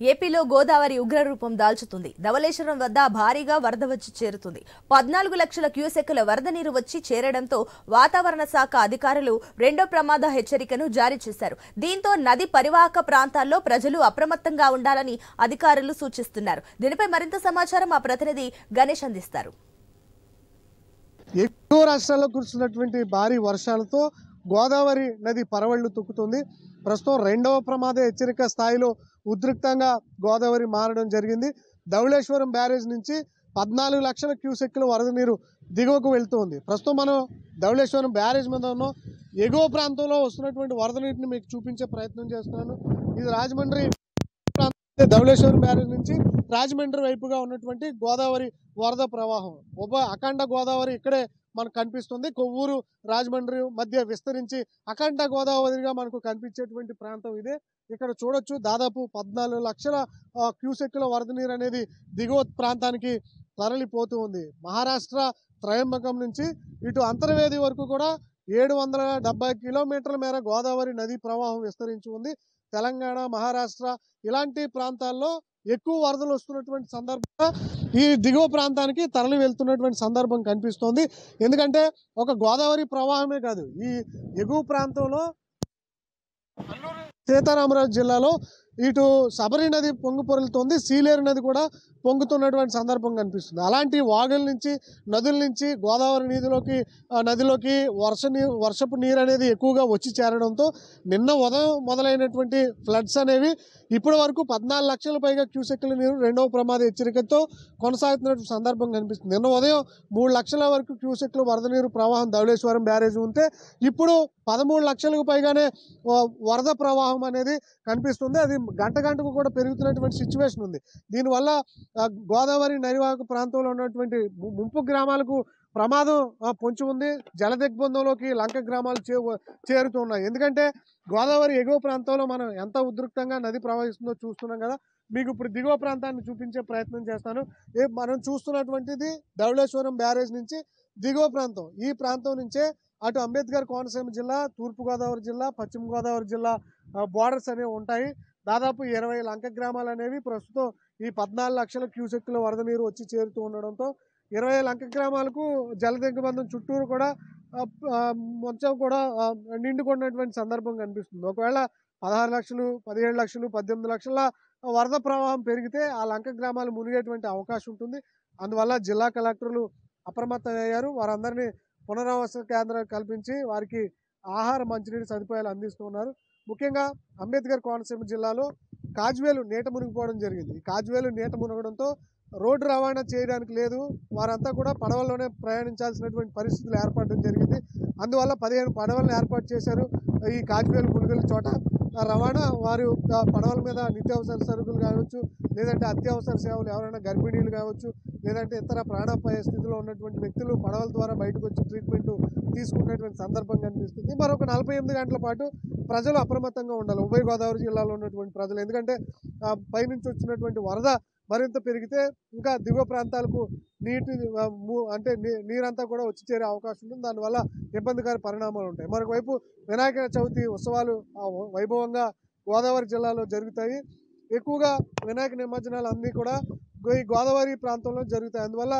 ఏపీలో గోదావరి ఉగ్రరూపం దాల్చుతుంది. ధవళేశ్వరం వద్ద భారీగా వరద వచ్చి చేరుతుంది. 14 లక్షల క్యూసెక్కుల వరద నీరు వచ్చి చేరడంతో వాతావరణ శాఖ అధికారులు రెండో ప్రమాద హెచ్చరికను జారీ చేశారు. దీంతో నది పరివాహక ప్రాంతాల్లో ప్రజలు అప్రమత్తంగా ఉండాలని అధికారులు సూచిస్తున్నారు. దీనిపై మరింత సమాచారం మా ప్రతినిధి గణేష్ అందిస్తారు. ఎక్కువ రాష్ట్రాల్లో కురుస్తున్నటువంటి భారీ వర్షాలతో గోదావరి నది పరవళ్లు తొక్కుతుంది. ప్రస్తుతం రెండవ ప్రమాద హెచ్చరిక స్థాయిలో ఉద్రిక్తంగా గోదావరి మారడం జరిగింది. ధవళేశ్వరం బ్యారేజ్ నుంచి 14 లక్షల క్యూసెక్కుల వరద నీరు దిగువకు వెళ్తుంది. ప్రస్తుతం మనం ధవళేశ్వరం బ్యారేజ్ మీద ఉన్నాం. ఎగువ ప్రాంతంలో వస్తున్నటువంటి వరద నీటిని మీకు చూపించే ప్రయత్నం చేస్తున్నాను. ఇది రాజమండ్రి ధవళేశ్వరం బ్యారేజ్ నుంచి రాజమండ్రి వైపుగా ఉన్నటువంటి గోదావరి వరద ప్రవాహం. అఖండ గోదావరి ఇక్కడే మనకు కనిపిస్తుంది. కొవ్వూరు రాజమండ్రి మధ్య విస్తరించి అఖండ గోదావరిగా మనకు కనిపించేటువంటి ప్రాంతం ఇదే. ఇక్కడ చూడొచ్చు, దాదాపు 14 లక్షల క్యూసెక్కుల వరద నీరు అనేది దిగువ ప్రాంతానికి తరలిపోతూ ఉంది. మహారాష్ట్ర త్రయంబకం నుంచి ఇటు అంతర్వేది వరకు కూడా 770 కిలోమీటర్ల మేర గోదావరి నదీ ప్రవాహం విస్తరించి ఉంది. తెలంగాణ, మహారాష్ట్ర ఇలాంటి ప్రాంతాల్లో ఎక్కువ వరదలు వస్తున్నటువంటి సందర్భంగా ఈ దిగువ ప్రాంతానికి తరలి వెళ్తున్నటువంటి సందర్భం కనిపిస్తోంది. ఎందుకంటే ఒక గోదావరి ప్రవాహమే కాదు, ఈ ఎగువ ప్రాంతంలో సీతారామరాజు జిల్లాలో ఇటు శబరి నది పొంగు పొరులుతోంది, సీలేరు నది కూడా పొంగుతున్నటువంటి సందర్భం కనిపిస్తుంది. అలాంటి వాగుల నుంచి, నదుల నుంచి గోదావరి నదిలోకి వర్షపు నీరు అనేది ఎక్కువగా వచ్చి చేరడంతో నిన్న ఉదయం మొదలైనటువంటి ఫ్లడ్స్ అనేవి ఇప్పటి వరకు 14 లక్షల పైగా క్యూసెక్కుల నీరు రెండవ ప్రమాద హెచ్చరికతో కొనసాగుతున్నటువంటి సందర్భం కనిపిస్తుంది. నిన్న ఉదయం 3 లక్షల వరకు క్యూసెక్కుల వరద నీరు ప్రవాహం ధవళేశ్వరం బ్యారేజ్ ఉంటే ఇప్పుడు 13 లక్షలకు పైగానే వరద ప్రవాహం అనేది కనిపిస్తుంది. అది గంటకు కూడా పెరుగుతున్నటువంటి సిచ్యువేషన్ ఉంది. దీనివల్ల గోదావరి నడివాక ప్రాంతంలో ఉన్నటువంటి ముంపు గ్రామాలకు ప్రమాదం పొంచి ఉంది. జల దిగ్బంధంలోకి లంక గ్రామాలు చేరుతున్నాయి. ఎందుకంటే గోదావరి ఎగువ ప్రాంతంలో మనం ఎంత ఉధృతంగా నది ప్రవహిస్తుందో చూస్తున్నాం కదా. మీకు ఇప్పుడు దిగువ ప్రాంతాన్ని చూపించే ప్రయత్నం చేస్తాను. మనం చూస్తున్నటువంటిది ధవళేశ్వరం బ్యారేజ్ నుంచి దిగువ ప్రాంతం. ఈ ప్రాంతం నుంచే అటు అంబేద్కర్ కోనసీమ జిల్లా, తూర్పుగోదావరి జిల్లా, పశ్చిమ గోదావరి జిల్లా బోర్డర్స్ అనేవి ఉంటాయి. దాదాపు 20 లంక గ్రామాలు అనేవి ప్రస్తుతం ఈ 14 లక్షల క్యూసెక్కుల వరద నీరు వచ్చి చేరుతూ ఉండడంతో 20 లంక గ్రామాలకు జల దిగ్బంధం చుట్టూరు కూడా మొత్తం కూడా నిండుకున్నటువంటి సందర్భం కనిపిస్తుంది. ఒకవేళ 16 లక్షలు, 17 లక్షలు, 18 లక్షల వరద ప్రవాహం పెరిగితే ఆ లంక గ్రామాలు మునిగేటువంటి అవకాశం ఉంటుంది. అందువల్ల జిల్లా కలెక్టర్లు అప్రమత్తమయ్యారు. వారందరినీ పునరావాస కేంద్రాలు కల్పించి వారికి ఆహార, మంచినీటి సదుపాయాలు అందిస్తున్నారు. ముఖ్యంగా అంబేద్కర్ కోనసీమ జిల్లాలో కాజ్వేలు నీట మునిగిపోవడం జరిగింది. ఈ కాజ్వేలు నీట మునగడంతో రోడ్డు రవాణా చేయడానికి లేదు. వారంతా కూడా పడవల్లోనే ప్రయాణించాల్సినటువంటి పరిస్థితులు ఏర్పడడం జరిగింది. అందువల్ల 15 పడవలను ఏర్పాటు చేశారు. ఈ కాజ్వేలు మునిగిన చోట రవాణా వారు పడవల మీద నిత్యావసర సరుకులు కావచ్చు, లేదంటే అత్యవసర సేవలు ఎవరైనా గర్భిణీలు కావచ్చు, లేదంటే ఇతర ప్రాణాపాయ స్థితిలో ఉన్నటువంటి వ్యక్తులు పడవల ద్వారా బయటకు వచ్చి ట్రీట్మెంట్ తీసుకున్నటువంటి సందర్భం కనిపిస్తుంది. మరొక 48 గంటల పాటు ప్రజలు అప్రమత్తంగా ఉండాలి, ఉభయ గోదావరి జిల్లాలో ఉన్నటువంటి ప్రజలు. ఎందుకంటే పైనుంచి వచ్చినటువంటి వరద మరింత పెరిగితే ఇంకా దిగువ ప్రాంతాలకు నీరంతా కూడా వచ్చి చేరే అవకాశం ఉంటుంది. దానివల్ల ఇబ్బందికర పరిణామాలు ఉంటాయి. మరొక వైపు వినాయక చవితి ఉత్సవాలు వైభవంగా గోదావరి జిల్లాలో జరుగుతాయి. ఎక్కువగా వినాయక నిమజ్జనాలు అన్నీ కూడా ఈ గోదావరి ప్రాంతంలో జరుగుతాయి. అందువల్ల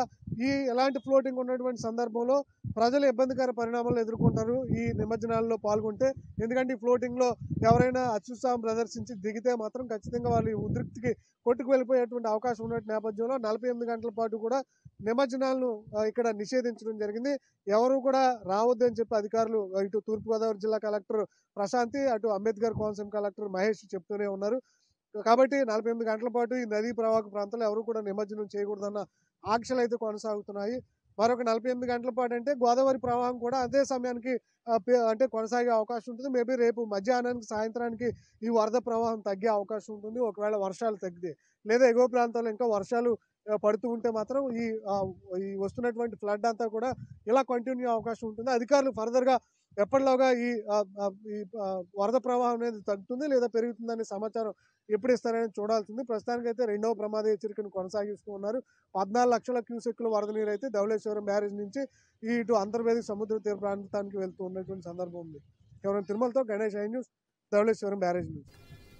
ఎలాంటి ఫ్లోటింగ్ ఉన్నటువంటి సందర్భంలో ప్రజలు ఇబ్బందికర పరిణామాలు ఎదుర్కొంటారు ఈ నిమజ్జనాల్లో పాల్గొంటే. ఎందుకంటే ఈ ఫ్లోటింగ్లో ఎవరైనా అత్యుత్సాహం ప్రదర్శించి దిగితే మాత్రం ఖచ్చితంగా వాళ్ళు ఉధృతికి కొట్టుకు వెళ్ళిపోయేటువంటి అవకాశం ఉన్న నేపథ్యంలో 48 గంటల పాటు కూడా నిమజ్జనాలను ఇక్కడ నిషేధించడం జరిగింది. ఎవరు కూడా రావద్దని చెప్పి అధికారులు ఇటు తూర్పుగోదావరి జిల్లా కలెక్టర్ ప్రశాంతి, అటు అంబేద్కర్ కోనసీమ కలెక్టర్ మహేష్ చెప్తూనే ఉన్నారు. కాబట్టి 48 గంటల పాటు ఈ నదీ ప్రవాహక ప్రాంతంలో ఎవరు కూడా నిమజ్జనం చేయకూడదన్న ఆంక్షలు అయితే కొనసాగుతున్నాయి. మరొక 48 గంటల పాటు అంటే గోదావరి ప్రవాహం కూడా అదే సమయానికి కొనసాగే అవకాశం ఉంటుంది. మేబీ రేపు మధ్యాహ్నానికి, సాయంత్రానికి ఈ వరద ప్రవాహం తగ్గే అవకాశం ఉంటుంది, ఒకవేళ వర్షాలు తగ్గితే. లేదా ఎగువ ప్రాంతాల్లో ఇంకా వర్షాలు పడుతూ ఉంటే మాత్రం ఈ వస్తున్నటువంటి ఫ్లడ్ అంతా కూడా ఇలా కంటిన్యూ అవకాశం ఉంటుంది. అధికారులు ఫర్దర్గా ఎప్పటిలోగా ఈ వరద ప్రవాహం అనేది తగ్గుతుంది లేదా పెరుగుతుందనే సమాచారం ఎప్పుడు ఇస్తారని చూడాల్సింది. ప్రస్తుతానికైతే రెండవ ప్రమాద హెచ్చరికను కొనసాగిస్తూ ఉన్నారు. 14 లక్షల క్యూసెక్కుల వరద నీరు అయితే ధవళేశ్వరం బ్యారేజ్ నుంచి ఇటు అంతర్వేది సముద్ర తీర ప్రాంతానికి వెళ్తూ ఉన్నటువంటి సందర్భం ఉంది. కేవలం తిరుమలతో Ganesh, I news, Dhavaleswaram barrage నుంచి.